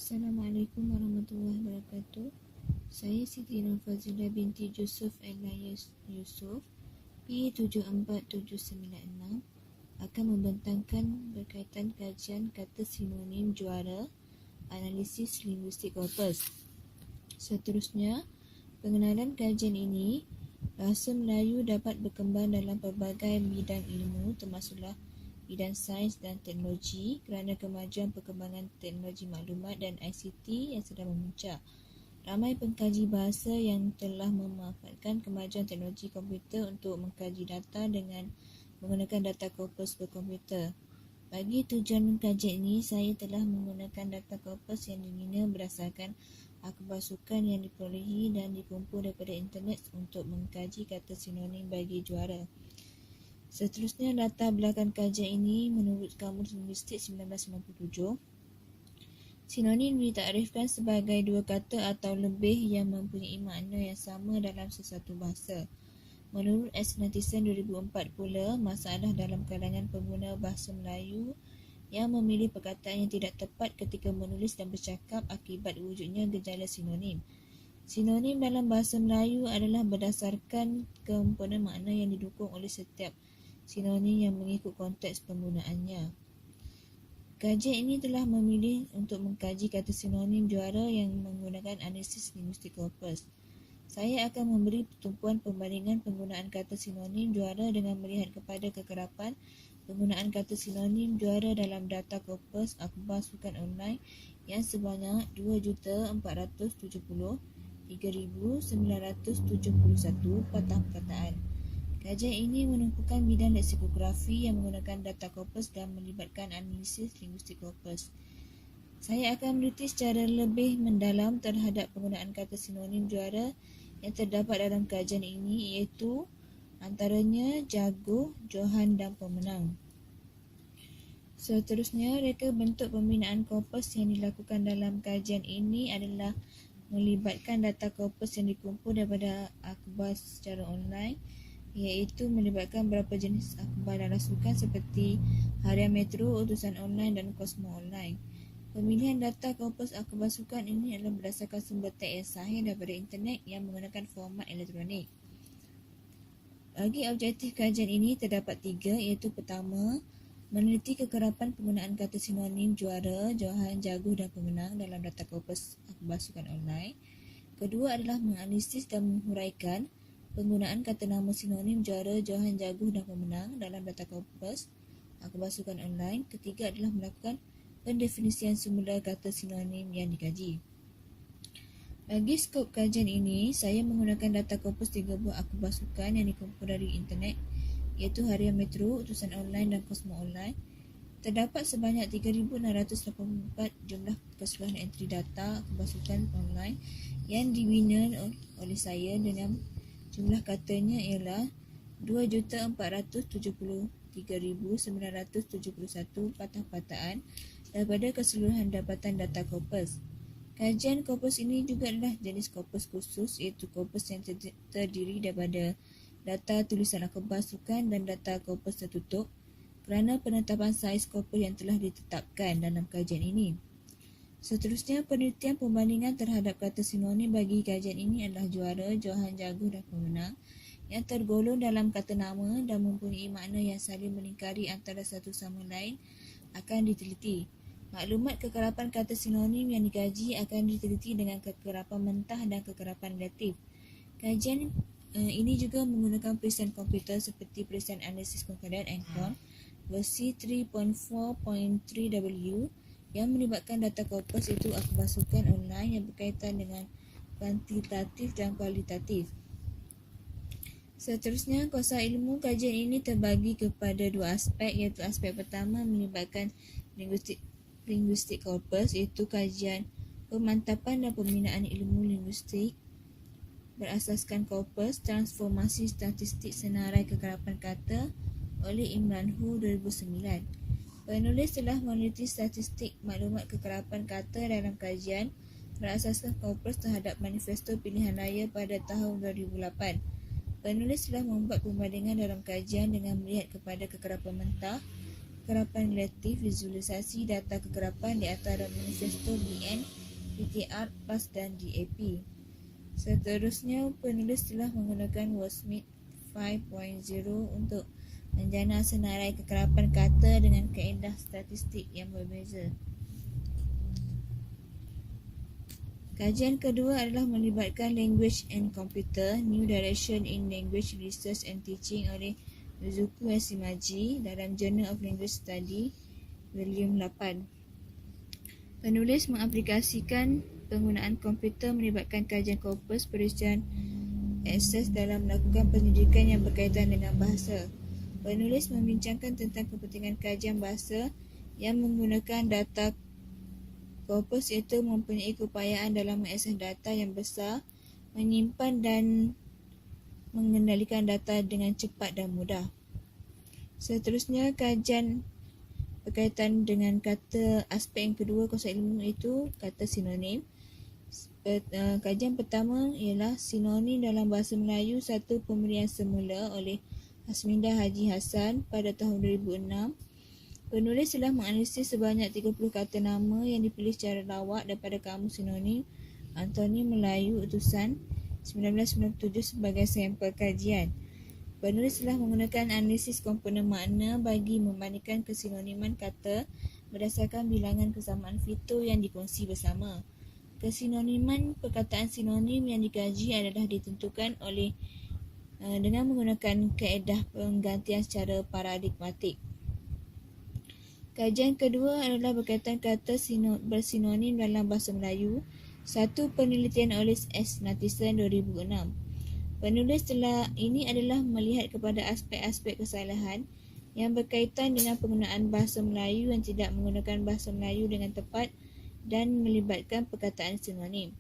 Assalamualaikum warahmatullahi wabarakatuh. Saya Siti Nurfazilah binti Yusuf Elias Yusof P74796 akan membentangkan berkaitan kajian kata sinonim juara analisis linguistik korpus. Seterusnya, pengenalan kajian ini, bahasa Melayu dapat berkembang dalam pelbagai bidang ilmu termasuklah bidang sains dan teknologi kerana kemajuan perkembangan teknologi maklumat dan ICT yang sedang memuncak. Ramai pengkaji bahasa yang telah memanfaatkan kemajuan teknologi komputer untuk mengkaji data dengan menggunakan data korpus berkomputer. Bagi tujuan kajian ini, saya telah menggunakan data korpus yang dibina berdasarkan akhbar sukan yang diperolehi dan dikumpul daripada internet untuk mengkaji kata sinonim bagi juara. Seterusnya, latar belakang kajian ini menurut Kamus Linguistik 1997. Sinonim ditakrifkan sebagai dua kata atau lebih yang mempunyai makna yang sama dalam sesuatu bahasa. Menurut S. Netizen 2004 pula, masalah dalam kalangan pengguna bahasa Melayu yang memilih perkataan yang tidak tepat ketika menulis dan bercakap akibat wujudnya gejala sinonim. Sinonim dalam bahasa Melayu adalah berdasarkan komponen makna yang didukung oleh setiap sinonim yang mengikut konteks penggunaannya. Kajian ini telah memilih untuk mengkaji kata sinonim juara yang menggunakan analisis linguistik korpus. Saya akan memberi tumpuan perbandingan penggunaan kata sinonim juara dengan melihat kepada kekerapan penggunaan kata sinonim juara dalam data korpus akhbar sukan online yang sebanyak 2,473,971 patah perkataan. Kajian ini menumpukan bidang leksikografi yang menggunakan data korpus dan melibatkan analisis linguistik korpus. Saya akan meneliti secara lebih mendalam terhadap penggunaan kata sinonim juara yang terdapat dalam kajian ini, iaitu antaranya jago, johan dan pemenang. Seterusnya, reka bentuk pembinaan korpus yang dilakukan dalam kajian ini adalah melibatkan data korpus yang dikumpul daripada akhbar secara online, iaitu melibatkan beberapa jenis akhbar dan rasukan seperti Harian Metro, Utusan Online dan Kosmo Online. Pemilihan data korpus akhbar sukan ini adalah berdasarkan sumber teks yang sahih daripada internet yang menggunakan format elektronik. Bagi objektif kajian ini terdapat 3, iaitu pertama, meneliti kekerapan penggunaan kata sinonim juara, johan, jago dan pemenang dalam data korpus akhbar sukan online. Kedua adalah menganalisis dan menghuraikan penggunaan kata nama sinonim juara, johan, jago dan pemenang dalam data korpus akhbar sukan online. Ketiga adalah melakukan pendefinisian semula kata sinonim yang dikaji. Bagi skop kajian ini, saya menggunakan data korpus 3 buah akhbar sukan yang dikumpul dari internet, iaitu Harian Metro, Utusan Online dan Kosmo Online. Terdapat sebanyak 3,684 jumlah keseluruhan entry data akhbar sukan online yang dibina oleh saya dengan jumlah katanya ialah 2,473,971 patah-pataan daripada keseluruhan dapatan data korpus. Kajian korpus ini juga adalah jenis korpus khusus, iaitu korpus yang terdiri daripada data tulisan akhbar sukan dan data korpus tertutup kerana penetapan saiz korpus yang telah ditetapkan dalam kajian ini. Seterusnya, penelitian perbandingan terhadap kata sinonim bagi kajian ini adalah juara, johan, jago dan pemenang yang tergolong dalam kata nama dan mempunyai makna yang saling melingkari antara satu sama lain akan diteliti. Maklumat kekerapan kata sinonim yang dikaji akan diteliti dengan kekerapan mentah dan kekerapan relatif. Kajian ini juga menggunakan perisian komputer seperti perisian analisis konkodan (ANCON) versi 3.4.3W yang melibatkan data korpus, iaitu akhbar sukan online yang berkaitan dengan kuantitatif dan kualitatif. Seterusnya, kuasa ilmu kajian ini terbagi kepada 2 aspek, iaitu aspek pertama melibatkan linguistik korpus, iaitu kajian pemantapan dan pembinaan ilmu linguistik berasaskan korpus, transformasi statistik senarai kekerapan kata oleh Imran Hu 2009. Penulis telah meneliti statistik maklumat kekerapan kata dalam kajian berasaskan korpus terhadap manifesto pilihan raya pada tahun 2008. Penulis telah membuat perbandingan dalam kajian dengan melihat kepada kekerapan mentah, kekerapan relatif, visualisasi data kekerapan di antara manifesto BN, PTR PLUS dan DAP. Seterusnya, penulis telah menggunakan Wordsmith 5.0 untuk menjana senarai kekerapan kata dengan kaedah statistik yang berbeza. Kajian kedua adalah melibatkan Language and Computer, New Direction in Language Research and Teaching oleh Mizuku Yasumaji dalam Journal of Language Study, volume 8. Penulis mengaplikasikan penggunaan komputer melibatkan kajian korpus perincian akses dalam melakukan penyelidikan yang berkaitan dengan bahasa. Penulis membincangkan tentang kepentingan kajian bahasa yang menggunakan data korpus, iaitu mempunyai keupayaan dalam mengakses data yang besar, menyimpan dan mengendalikan data dengan cepat dan mudah. Seterusnya, kajian berkaitan dengan kata aspek yang kedua konsep ilmu, iaitu kata sinonim. Kajian pertama ialah sinonim dalam bahasa Melayu, satu pemberian semula oleh Hasminda Haji Hassan pada tahun 2006. Penulis telah menganalisis sebanyak 30 kata nama yang dipilih secara lawak daripada Kamus Sinonim Antoni Melayu Utusan 1997 sebagai sampel kajian. Penulis telah menggunakan analisis komponen makna bagi membandingkan kesinoniman kata berdasarkan bilangan kesamaan Fito yang dikongsi bersama. Kesinoniman perkataan sinonim yang dikaji adalah ditentukan oleh dengan menggunakan kaedah penggantian secara paradigmatik. Kajian kedua adalah berkaitan kata bersinonim dalam bahasa Melayu, satu penelitian oleh S. Natison 2006. Penulis ini adalah melihat kepada aspek-aspek kesalahan yang berkaitan dengan penggunaan bahasa Melayu yang tidak menggunakan bahasa Melayu dengan tepat dan melibatkan perkataan sinonim.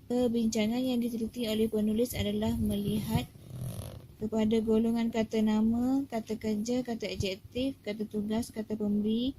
Perbincangan yang diteliti oleh penulis adalah melihat kepada golongan kata nama, kata kerja, kata adjektif, kata tugas, kata pemberi,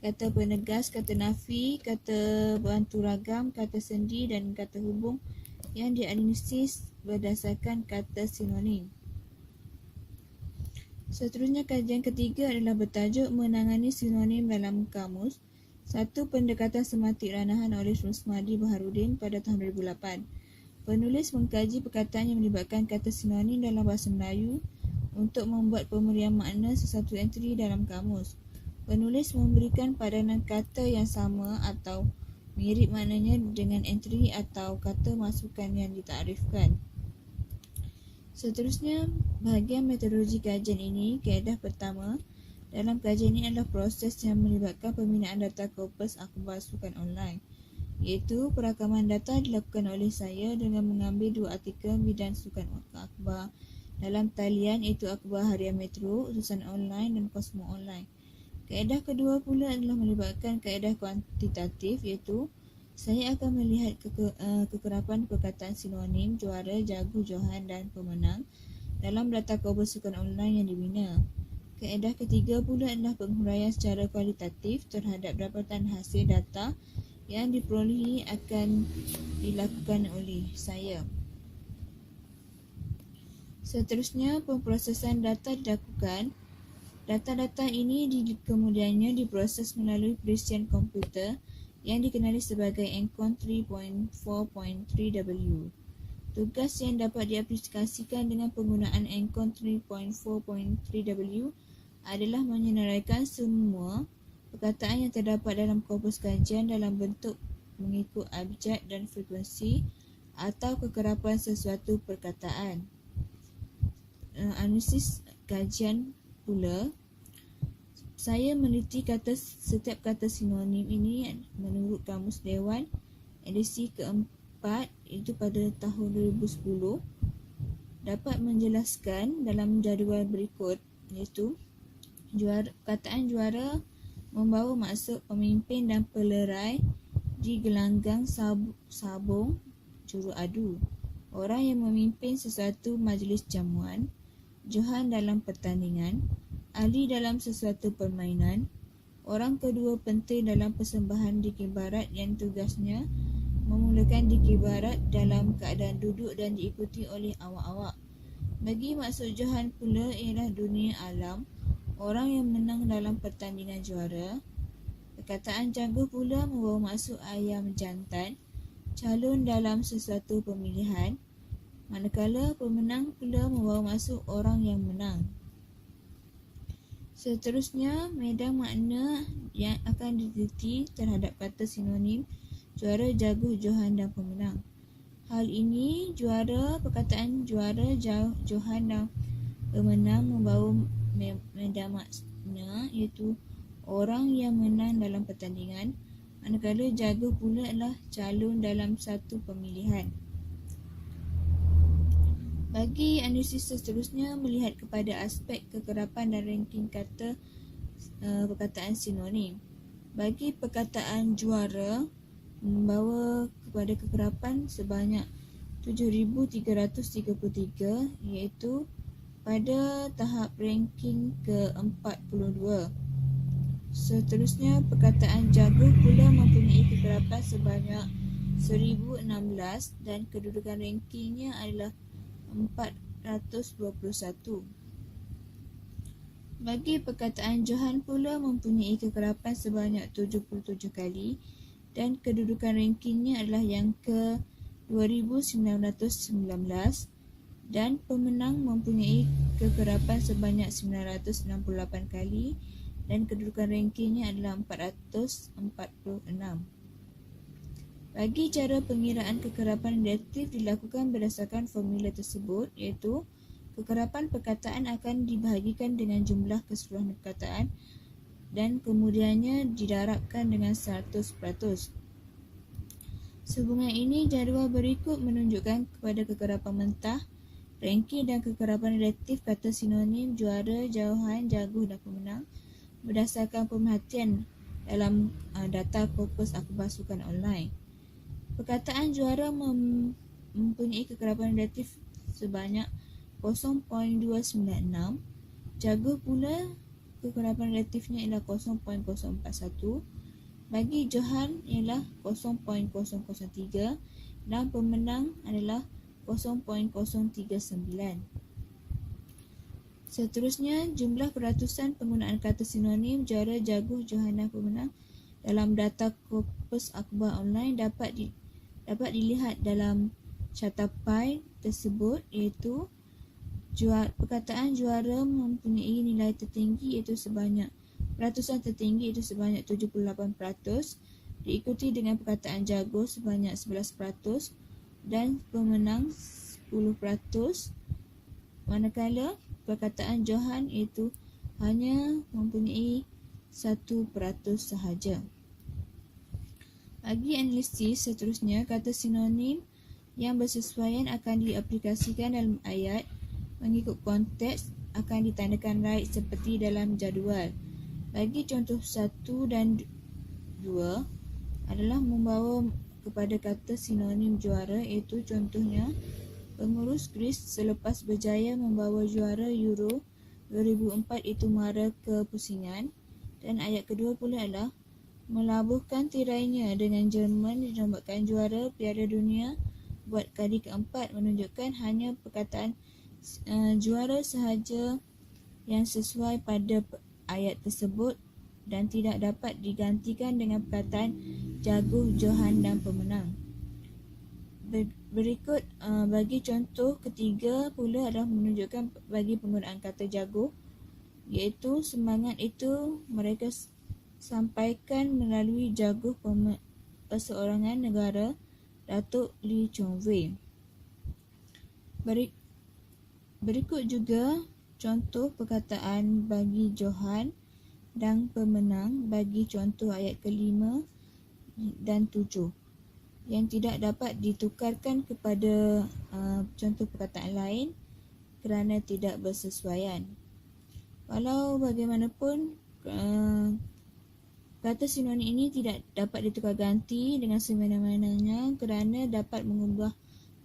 kata penegas, kata nafi, kata bantu ragam, kata sendi dan kata hubung yang dianalisis berdasarkan kata sinonim. Seterusnya, kajian ketiga adalah bertajuk menangani sinonim dalam kamus, satu pendekatan semantik ranahan oleh Rusmadi Baharudin pada tahun 2008. Penulis mengkaji perkataan yang melibatkan kata sinonim dalam bahasa Melayu untuk membuat pemberian makna sesuatu entry dalam kamus. Penulis memberikan padanan kata yang sama atau mirip maknanya dengan entry atau kata masukan yang ditaktifkan. Seterusnya, bahagian metodologi kajian ini, kaedah pertama dalam kajian ini adalah proses yang melibatkan pembinaan data korpus akhbar sukan online, iaitu perakaman data dilakukan oleh saya dengan mengambil dua artikel bidang sukan akhbar dalam talian, iaitu Akhbar Harian Metro, Utusan Online dan Kosmo Online. Kaedah kedua pula adalah melibatkan kaedah kuantitatif, iaitu saya akan melihat kekerapan perkataan sinonim, juara, jago, johan dan pemenang dalam data korpus sukan online yang dibina. Kaedah ketiga pula adalah penghuraian secara kualitatif terhadap dapatan hasil data yang diperolehi akan dilakukan oleh saya. Seterusnya, pemprosesan data dilakukan. Data-data ini kemudiannya diproses melalui perincian komputer yang dikenali sebagai Encon 3.4.3W. Tugas yang dapat diaplikasikan dengan penggunaan Encon 3.4.3W adalah menyenaraikan semua perkataan yang terdapat dalam korpus kajian dalam bentuk mengikut abjad dan frekuensi atau kekerapan sesuatu perkataan. Analisis kajian pula, saya meneliti setiap kata sinonim ini menurut Kamus Dewan edisi keempat, itu pada tahun 2010, dapat menjelaskan dalam jadual berikut, iaitu perkataan juara membawa maksud pemimpin dan pelerai di gelanggang sabung juru adu, orang yang memimpin sesuatu majlis jamuan, johan dalam pertandingan, ahli dalam sesuatu permainan, orang kedua penting dalam persembahan dikir barat yang tugasnya memulakan dikir barat dalam keadaan duduk dan diikuti oleh awak-awak. Bagi maksud johan pula ialah dunia alam, orang yang menang dalam pertandingan juara. Perkataan jago pula membawa maksud ayam jantan, calon dalam sesuatu pemilihan, manakala pemenang pula membawa maksud orang yang menang. Seterusnya, medan makna yang akan diteliti terhadap kata sinonim juara, jaguh, johan dan pemenang. Hal ini, perkataan juara, johan dan pemenang membawa medan makna iaitu orang yang menang dalam pertandingan, manakala jaguh pula adalah calon dalam satu pemilihan. Bagi analisis seterusnya melihat kepada aspek kekerapan dan ranking kata perkataan sinonim. Bagi perkataan juara membawa kepada kekerapan sebanyak 7,333 iaitu pada tahap ranking ke-42. Seterusnya perkataan jaguh pula mempunyai kekerapan sebanyak 1,016 dan kedudukan rankingnya adalah 421. Bagi perkataan johan pula mempunyai kekerapan sebanyak 77 kali dan kedudukan rankingnya adalah yang ke-2919 dan pemenang mempunyai kekerapan sebanyak 968 kali dan kedudukan rankingnya adalah 446. Bagi cara pengiraan kekerapan relatif dilakukan berdasarkan formula tersebut, iaitu kekerapan perkataan akan dibahagikan dengan jumlah keseluruhan perkataan dan kemudiannya didarabkan dengan 100%. Sehubungan ini, jadual berikut menunjukkan kepada kekerapan mentah, ranking dan kekerapan relatif kata sinonim juara, johan, jaguh dan pemenang berdasarkan pemerhatian dalam data korpus akhbar sukan online. Perkataan juara mempunyai kekerapan relatif sebanyak 0.296. Jaguh pula kekerapan relatifnya ialah 0.041. Bagi johan ialah 0.003 dan pemenang adalah 0.039. Seterusnya, jumlah peratusan penggunaan kata sinonim juara, jaguh, johan dan pemenang dalam data korpus akhbar online dapat dilihat dalam catapai tersebut, iaitu perkataan juara mempunyai nilai tertinggi iaitu sebanyak peratusan tertinggi iaitu sebanyak 78%, diikuti dengan perkataan jaguh sebanyak 11% dan pemenang 10%, manakala perkataan johan iaitu hanya mempunyai 1% sahaja. Bagi analisis seterusnya, kata sinonim yang bersesuaian akan diaplikasikan dalam ayat mengikut konteks akan ditandakan right seperti dalam jadual. Bagi contoh 1 dan 2 adalah membawa kepada kata sinonim juara, iaitu contohnya pengurus Greece selepas berjaya membawa juara Euro 2004 itu mara kepusingan, dan ayat kedua pula adalah melabuhkan tirainya dengan Jerman dinobatkan juara Piala Dunia buat kali keempat, menunjukkan hanya perkataan juara sahaja yang sesuai pada ayat tersebut dan tidak dapat digantikan dengan perkataan jaguh, johan dan pemenang. Berikut bagi contoh ketiga pula adalah menunjukkan bagi penggunaan kata jaguh, iaitu semangat itu mereka sampaikan melalui jaguh perseorangan negara Datuk Lee Chong Wei. Berikut juga contoh perkataan bagi johan dan pemenang bagi contoh ayat ke-5 dan 7 yang tidak dapat ditukarkan kepada contoh perkataan lain kerana tidak bersesuaian. Walau bagaimanapun, kata sinonim ini tidak dapat ditukar ganti dengan semena-menanya kerana dapat mengubah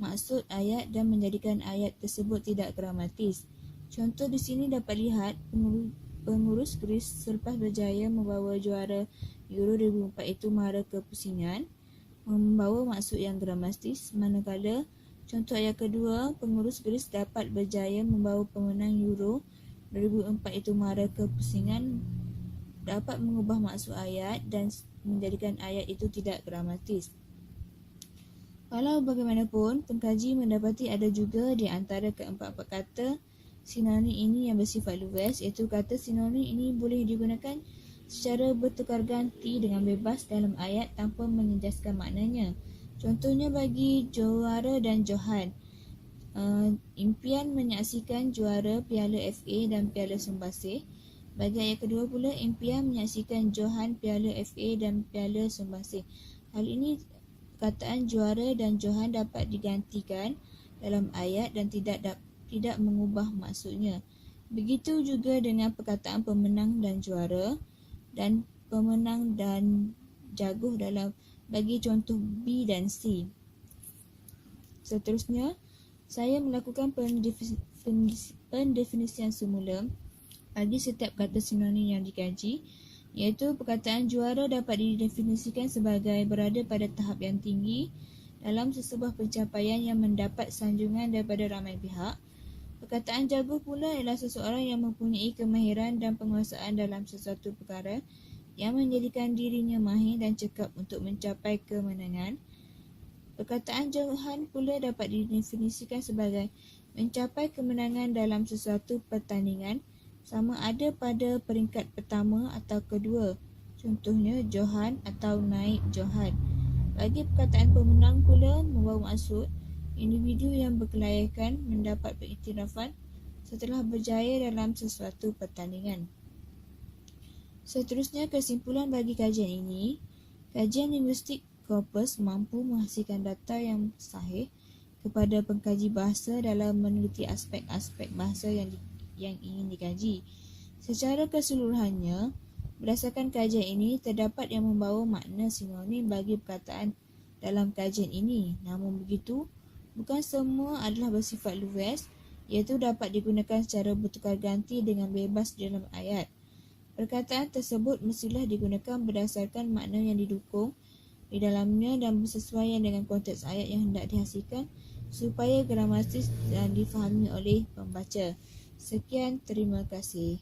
maksud ayat dan menjadikan ayat tersebut tidak gramatis. Contoh di sini dapat lihat pengurus Greece selepas berjaya membawa juara Euro 2004 itu mara kepusingan membawa maksud yang gramatis, manakala contoh ayat kedua, pengurus Greece dapat berjaya membawa pemenang Euro 2004 itu mara kepusingan dapat mengubah maksud ayat dan menjadikan ayat itu tidak gramatis. Walau bagaimanapun, pengkaji mendapati ada juga di antara keempat-empat kata sinonim ini yang bersifat luas, iaitu kata sinonim ini boleh digunakan secara bertukar ganti dengan bebas dalam ayat tanpa menjejaskan maknanya. Contohnya bagi juara dan Johan, impian menyaksikan juara Piala FA dan Piala Sumbasih. Bagi ayat kedua pula, impian menyaksikan Johan Piala FA dan Piala Sumbasih. Hal ini perkataan juara dan Johan dapat digantikan dalam ayat dan tidak mengubah maksudnya. Begitu juga dengan perkataan pemenang dan juara dan pemenang dan jaguh dalam bagi contoh B dan C. Seterusnya, saya melakukan pendefinisian semula bagi setiap kata sinonim yang dikaji, iaitu perkataan juara dapat didefinisikan sebagai berada pada tahap yang tinggi dalam sesebuah pencapaian yang mendapat sanjungan daripada ramai pihak. Perkataan jaguh pula ialah seseorang yang mempunyai kemahiran dan penguasaan dalam sesuatu perkara yang menjadikan dirinya mahir dan cekap untuk mencapai kemenangan. Perkataan Johan pula dapat didefinisikan sebagai mencapai kemenangan dalam sesuatu pertandingan, sama ada pada peringkat pertama atau kedua, contohnya Johan atau naib Johan. Bagi perkataan pemenang pula membawa maksud individu yang berkelayakan mendapat pengiktirafan setelah berjaya dalam sesuatu pertandingan. Seterusnya, kesimpulan bagi kajian ini, kajian linguistik korpus mampu menghasilkan data yang sahih kepada pengkaji bahasa dalam meneliti aspek-aspek bahasa yang ingin dikaji. Secara keseluruhannya, berdasarkan kajian ini, terdapat yang membawa makna sinonim bagi perkataan dalam kajian ini. Namun begitu, bukan semua adalah bersifat luas, iaitu dapat digunakan secara bertukar ganti dengan bebas dalam ayat. Perkataan tersebut mestilah digunakan berdasarkan makna yang didukung di dalamnya dan bersesuaian dengan konteks ayat yang hendak dihasilkan supaya gramatis dan difahami oleh pembaca. Sekian, terima kasih.